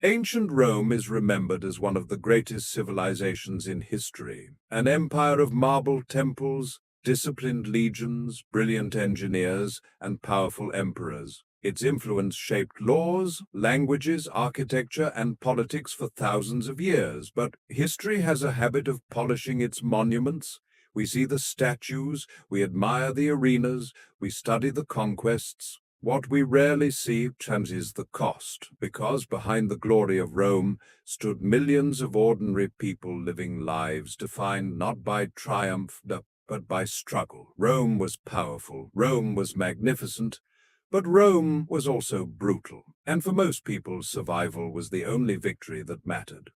Ancient Rome is remembered as one of the greatest civilizations in history, an empire of marble temples, disciplined legions, brilliant engineers, and powerful emperors. Its influence shaped laws, languages, architecture, and politics for thousands of years, but history has a habit of polishing its monuments. We see the statues, we admire the arenas, we study the conquests. What we rarely see is the cost, because behind the glory of Rome stood millions of ordinary people living lives defined not by triumph, but by struggle. Rome was powerful, Rome was magnificent, but Rome was also brutal, and for most people, survival was the only victory that mattered.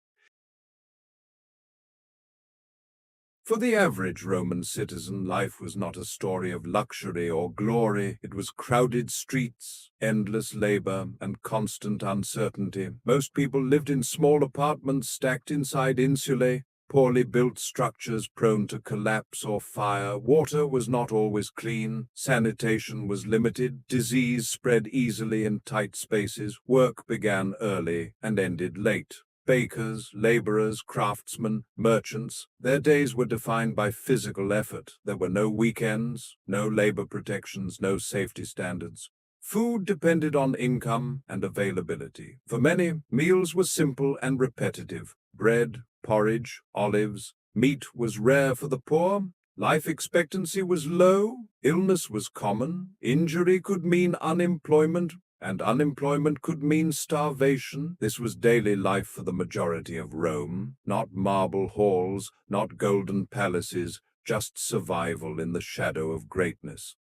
For the average Roman citizen, life was not a story of luxury or glory. It was crowded streets, endless labor, and constant uncertainty. Most people lived in small apartments stacked inside insulae, poorly built structures prone to collapse or fire. Water was not always clean. Sanitation was limited. Disease spread easily in tight spaces. Work began early and ended late. Bakers, laborers, craftsmen, merchants, their days were defined by physical effort. There were no weekends, no labor protections, no safety standards. Food depended on income and availability. For many, meals were simple and repetitive. Bread, porridge, olives. Meat was rare for the poor. Life expectancy was low. Illness was common. Injury could mean unemployment, and unemployment could mean starvation. This was daily life for the majority of Rome. Not marble halls, not golden palaces, just survival in the shadow of greatness.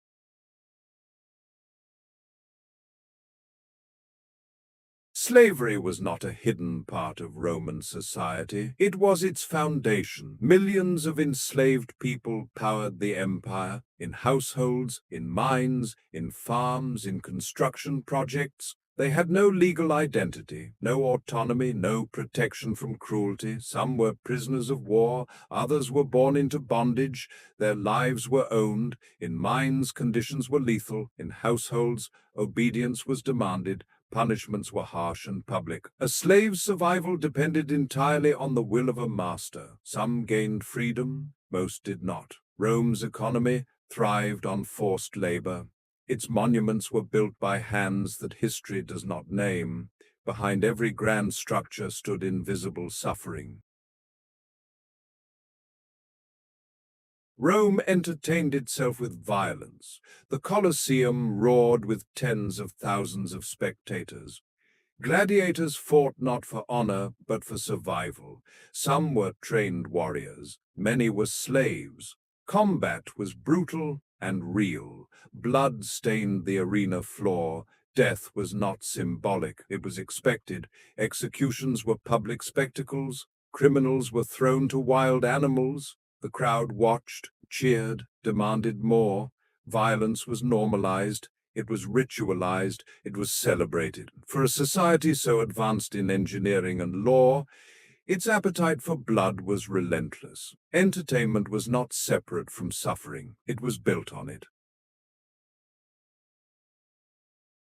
Slavery was not a hidden part of Roman society. It was its foundation. Millions of enslaved people powered the empire, in households, in mines, in farms, in construction projects. They had no legal identity, no autonomy, no protection from cruelty. Some were prisoners of war, others were born into bondage. Their lives were owned. In mines, conditions were lethal. In households, obedience was demanded. Punishments were harsh and public. A slave's survival depended entirely on the will of a master. Some gained freedom, most did not. Rome's economy thrived on forced labor. Its monuments were built by hands that history does not name. Behind every grand structure stood invisible suffering. Rome entertained itself with violence. The Colosseum roared with tens of thousands of spectators. Gladiators fought not for honor, but for survival. Some were trained warriors, many were slaves. Combat was brutal and real. Blood stained the arena floor. Death was not symbolic, it was expected. Executions were public spectacles. Criminals were thrown to wild animals. The crowd watched, cheered, demanded more. Violence was normalized. It was ritualized. It was celebrated. For a society so advanced in engineering and law, its appetite for blood was relentless. Entertainment was not separate from suffering. It was built on it.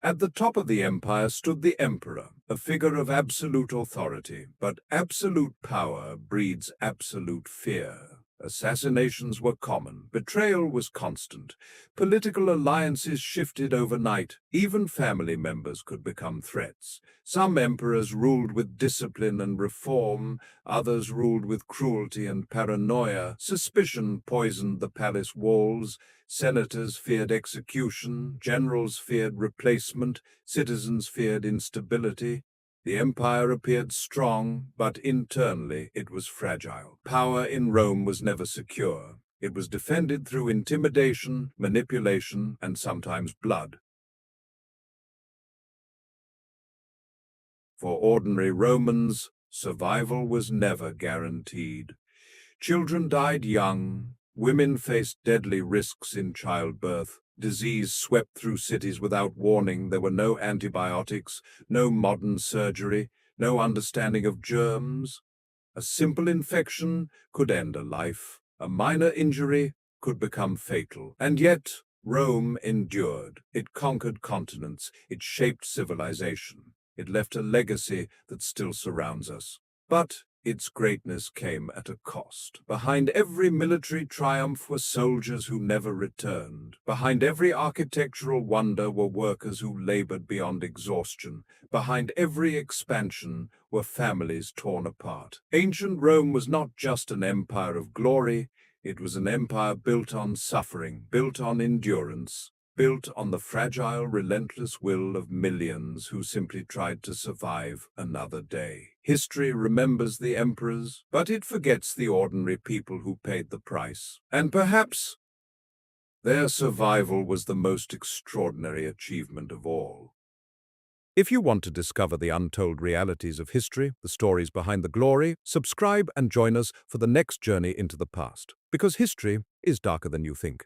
At the top of the empire stood the emperor, a figure of absolute authority, but absolute power breeds absolute fear. Assassinations were common, betrayal was constant, political alliances shifted overnight, even family members could become threats. Some emperors ruled with discipline and reform, others ruled with cruelty and paranoia. Suspicion poisoned the palace walls. Senators feared execution, generals feared replacement, citizens feared instability. The empire appeared strong, but internally it was fragile. Power in Rome was never secure. It was defended through intimidation, manipulation, and sometimes blood. For ordinary Romans, survival was never guaranteed. Children died young. Women faced deadly risks in childbirth. Disease swept through cities without warning. There were no antibiotics, no modern surgery, no understanding of germs. A simple infection could end a life. A minor injury could become fatal. And yet, Rome endured. It conquered continents. It shaped civilization. It left a legacy that still surrounds us. But its greatness came at a cost. Behind every military triumph were soldiers who never returned. Behind every architectural wonder were workers who labored beyond exhaustion. Behind every expansion were families torn apart. Ancient Rome was not just an empire of glory, it was an empire built on suffering, built on endurance, built on the fragile, relentless will of millions who simply tried to survive another day. History remembers the emperors, but it forgets the ordinary people who paid the price. And perhaps their survival was the most extraordinary achievement of all. If you want to discover the untold realities of history, the stories behind the glory, subscribe and join us for the next journey into the past. Because history is darker than you think.